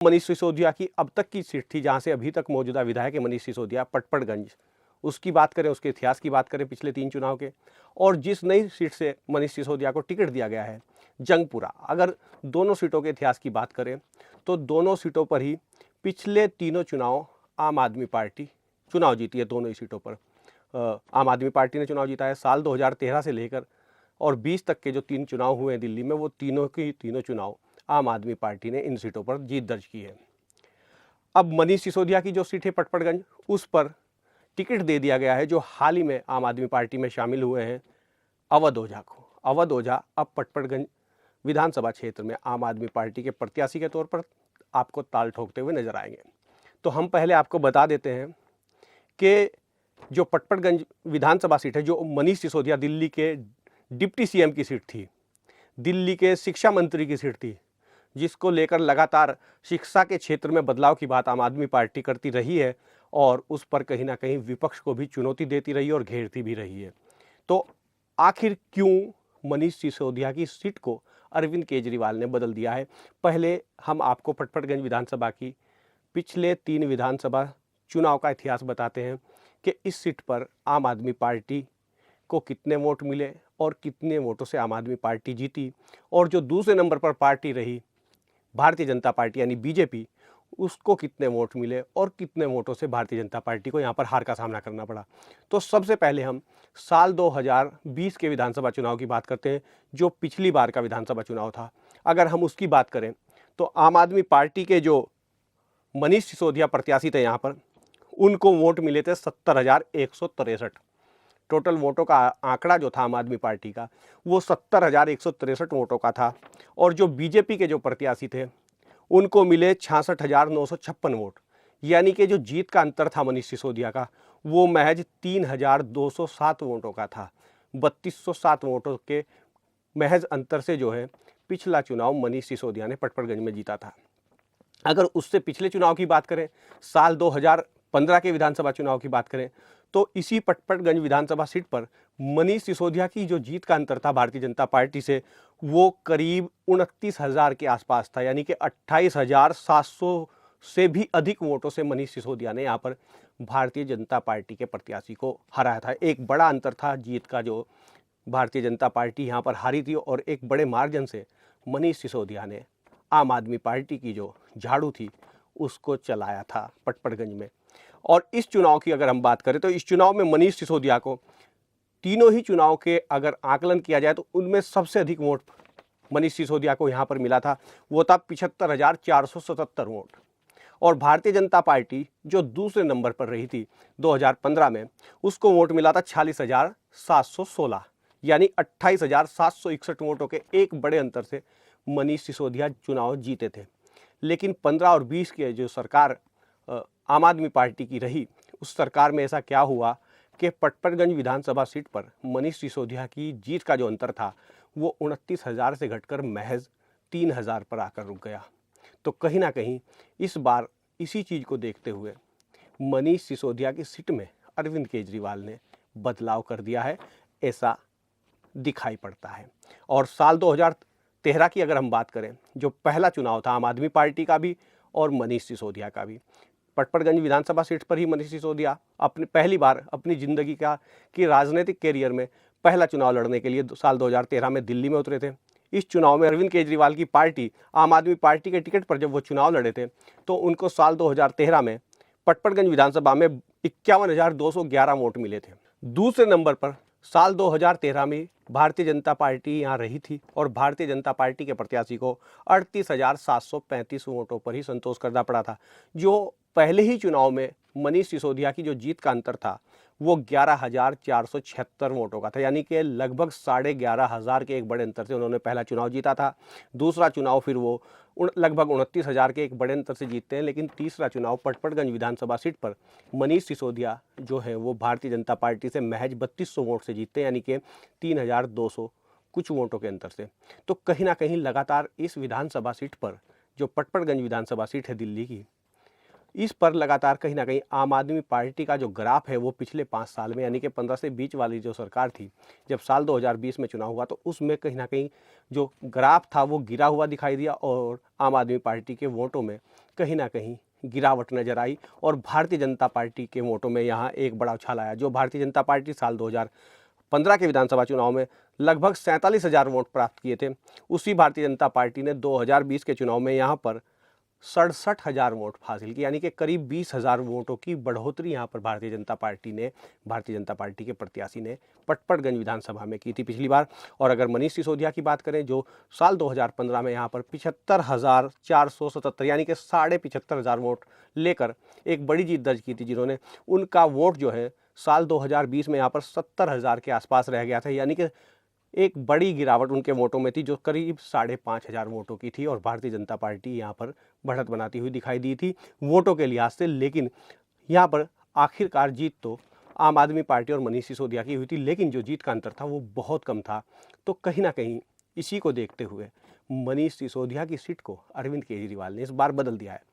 मनीष सिसोदिया की अब तक की सीट थी जहां से अभी तक मौजूदा विधायक है मनीष सिसोदिया, पटपड़गंज, उसकी बात करें, उसके इतिहास की बात करें पिछले 3 चुनाव के, और जिस नई सीट से मनीष सिसोदिया को टिकट दिया गया है जंगपुरा, अगर दोनों सीटों के इतिहास की बात करें तो दोनों सीटों पर ही पिछले तीनों चुनाव आम आदमी पार्टी चुनाव जीती है। दोनों ही सीटों पर आम आदमी पार्टी ने चुनाव जीता है। साल 2013 से लेकर और 20 तक के जो 3 चुनाव हुए हैं दिल्ली में, वो तीनों के तीनों चुनाव आम आदमी पार्टी ने इन सीटों पर जीत दर्ज की है। अब मनीष सिसोदिया की जो सीट है पटपड़गंज, उस पर टिकट दे दिया गया है जो हाल ही में आम आदमी पार्टी में शामिल हुए हैं अवध ओझा को। अवध ओझा अब पटपड़गंज विधानसभा क्षेत्र में आम आदमी पार्टी के प्रत्याशी के तौर पर आपको ताल ठोकते हुए नजर आएंगे। तो हम पहले आपको बता देते हैं कि जो पटपड़गंज विधानसभा सीट है, जो मनीष सिसोदिया दिल्ली के डिप्टी सीएम की सीट थी, दिल्ली के शिक्षा मंत्री की सीट थी, जिसको लेकर लगातार शिक्षा के क्षेत्र में बदलाव की बात आम आदमी पार्टी करती रही है और उस पर कहीं ना कहीं विपक्ष को भी चुनौती देती रही है और घेरती भी रही है। तो आखिर क्यों मनीष सिसोदिया की सीट को अरविंद केजरीवाल ने बदल दिया है? पहले हम आपको पटपड़गंज विधानसभा की पिछले 3 विधानसभा चुनाव का इतिहास बताते हैं कि इस सीट पर आम आदमी पार्टी को कितने वोट मिले और कितने वोटों से आम आदमी पार्टी जीती, और जो दूसरे नंबर पर पार्टी रही भारतीय जनता पार्टी यानी बीजेपी, उसको कितने वोट मिले और कितने वोटों से भारतीय जनता पार्टी को यहाँ पर हार का सामना करना पड़ा। तो सबसे पहले हम साल 2020 के विधानसभा चुनाव की बात करते हैं, जो पिछली बार का विधानसभा चुनाव था। अगर हम उसकी बात करें तो आम आदमी पार्टी के जो मनीष सिसोदिया प्रत्याशी थे यहाँ पर, उनको वोट मिले थे 70,163। टोटल वोटों का आंकड़ा जो था आम आदमी पार्टी का, वो 70,163 वोटों का था, और जो बीजेपी के जो प्रत्याशी थे उनको मिले 66,956 वोट। यानी कि जो जीत का अंतर था मनीष सिसोदिया का, वो महज 3,207 वोटों का था। 3,207 वोटों के महज अंतर से जो है पिछला चुनाव मनीष सिसोदिया ने पटपड़गंज में जीता था। अगर उससे पिछले चुनाव की बात करें, साल 2015 के विधानसभा चुनाव की बात करें, तो इसी पटपड़गंज विधानसभा सीट पर मनीष सिसोदिया की जो जीत का अंतर था भारतीय जनता पार्टी से, वो करीब 29,000 के आसपास था। यानी कि 28,700 से भी अधिक वोटों से मनीष सिसोदिया ने यहाँ पर भारतीय जनता पार्टी के प्रत्याशी को हराया था। एक बड़ा अंतर था जीत का, जो भारतीय जनता पार्टी यहाँ पर हारी थी, और एक बड़े मार्जिन से मनीष सिसोदिया ने आम आदमी पार्टी की जो झाड़ू थी उसको चलाया था पटपड़गंज में। और इस चुनाव की अगर हम बात करें तो इस चुनाव में मनीष सिसोदिया को तीनों ही चुनाव के अगर आकलन किया जाए तो उनमें सबसे अधिक वोट मनीष सिसोदिया को यहाँ पर मिला था, वो था 75,477 वोट। और भारतीय जनता पार्टी जो दूसरे नंबर पर रही थी 2015 में, उसको वोट मिला था 46,716, यानी 28,761 वोटों के एक बड़े अंतर से मनीष सिसोदिया चुनाव जीते थे। लेकिन 15 और 20 के जो सरकार आम आदमी पार्टी की रही, उस सरकार में ऐसा क्या हुआ कि पटपड़गंज विधानसभा सीट पर मनीष सिसोदिया की जीत का जो अंतर था वो 29,000 से घटकर महज 3,000 पर आकर रुक गया। तो कहीं ना कहीं इस बार इसी चीज़ को देखते हुए मनीष सिसोदिया की सीट में अरविंद केजरीवाल ने बदलाव कर दिया है, ऐसा दिखाई पड़ता है। और साल 2013 की अगर हम बात करें, जो पहला चुनाव था आम आदमी पार्टी का भी और मनीष सिसोदिया का भी, पटपड़गंज विधानसभा सीट पर ही मनीष सिसोदिया अपनी पहली बार अपनी जिंदगी की राजनीतिक कैरियर में पहला चुनाव लड़ने के लिए साल 2013 में दिल्ली में उतरे थे। इस चुनाव में अरविंद केजरीवाल की पार्टी आम आदमी पार्टी के टिकट पर जब वो चुनाव लड़े थे तो उनको साल 2013 में पटपड़गंज विधानसभा में 51,211 वोट मिले थे। दूसरे नंबर पर साल 2013 में भारतीय जनता पार्टी यहाँ रही थी और भारतीय जनता पार्टी के प्रत्याशी को 38,735 वोटों पर ही संतोष करना पड़ा था। जो पहले ही चुनाव में मनीष सिसोदिया की जो जीत का अंतर था वो 11,476 वोटों का था, यानी कि लगभग 11,500 के एक बड़े अंतर से उन्होंने पहला चुनाव जीता था। दूसरा चुनाव फिर वो लगभग 29,000 के एक बड़े अंतर से जीतते हैं। लेकिन तीसरा चुनाव पटपड़गंज विधानसभा सीट पर मनीष सिसोदिया जो है वो भारतीय जनता पार्टी से महज 3200 वोट से जीतते हैं, यानी कि 3,200 कुछ वोटों के अंतर से। तो कहीं ना कहीं लगातार इस विधानसभा सीट पर, जो पटपड़गंज विधानसभा सीट है दिल्ली की, इस पर लगातार कहीं ना कहीं आम आदमी पार्टी का जो ग्राफ है वो पिछले 5 साल में, यानी कि 15 से 20 वाली जो सरकार थी, जब साल 2020 में चुनाव हुआ तो उसमें कहीं ना कहीं जो ग्राफ था वो गिरा हुआ दिखाई दिया और आम आदमी पार्टी के वोटों में कहीं ना कहीं गिरावट नजर आई और भारतीय जनता पार्टी के वोटों में यहाँ एक बड़ा उछाल आया। जो भारतीय जनता पार्टी साल 2015 के विधानसभा चुनाव में लगभग 47,000 वोट प्राप्त किए थे, उसी भारतीय जनता पार्टी ने 2020 के चुनाव में यहाँ पर 67,000 वोट हासिल की, यानी कि करीब 20,000 वोटों की बढ़ोतरी यहाँ पर भारतीय जनता पार्टी के प्रत्याशी ने पटपड़गंज विधानसभा में की थी पिछली बार। और अगर मनीष सिसोदिया की बात करें, जो साल 2015 में यहाँ पर 75,477 यानी कि 75,500 वोट लेकर एक बड़ी जीत दर्ज की थी, जिन्होंने उनका वोट जो है साल 2020 में यहाँ पर 70,000 के आसपास रह गया था, यानी कि एक बड़ी गिरावट उनके वोटों में थी, जो करीब 5,500 वोटों की थी। और भारतीय जनता पार्टी यहाँ पर बढ़त बनाती हुई दिखाई दी थी वोटों के लिहाज से। लेकिन यहाँ पर आखिरकार जीत तो आम आदमी पार्टी और मनीष सिसोदिया की हुई थी, लेकिन जो जीत का अंतर था वो बहुत कम था। तो कहीं ना कहीं इसी को देखते हुए मनीष सिसोदिया की सीट को अरविंद केजरीवाल ने इस बार बदल दिया है।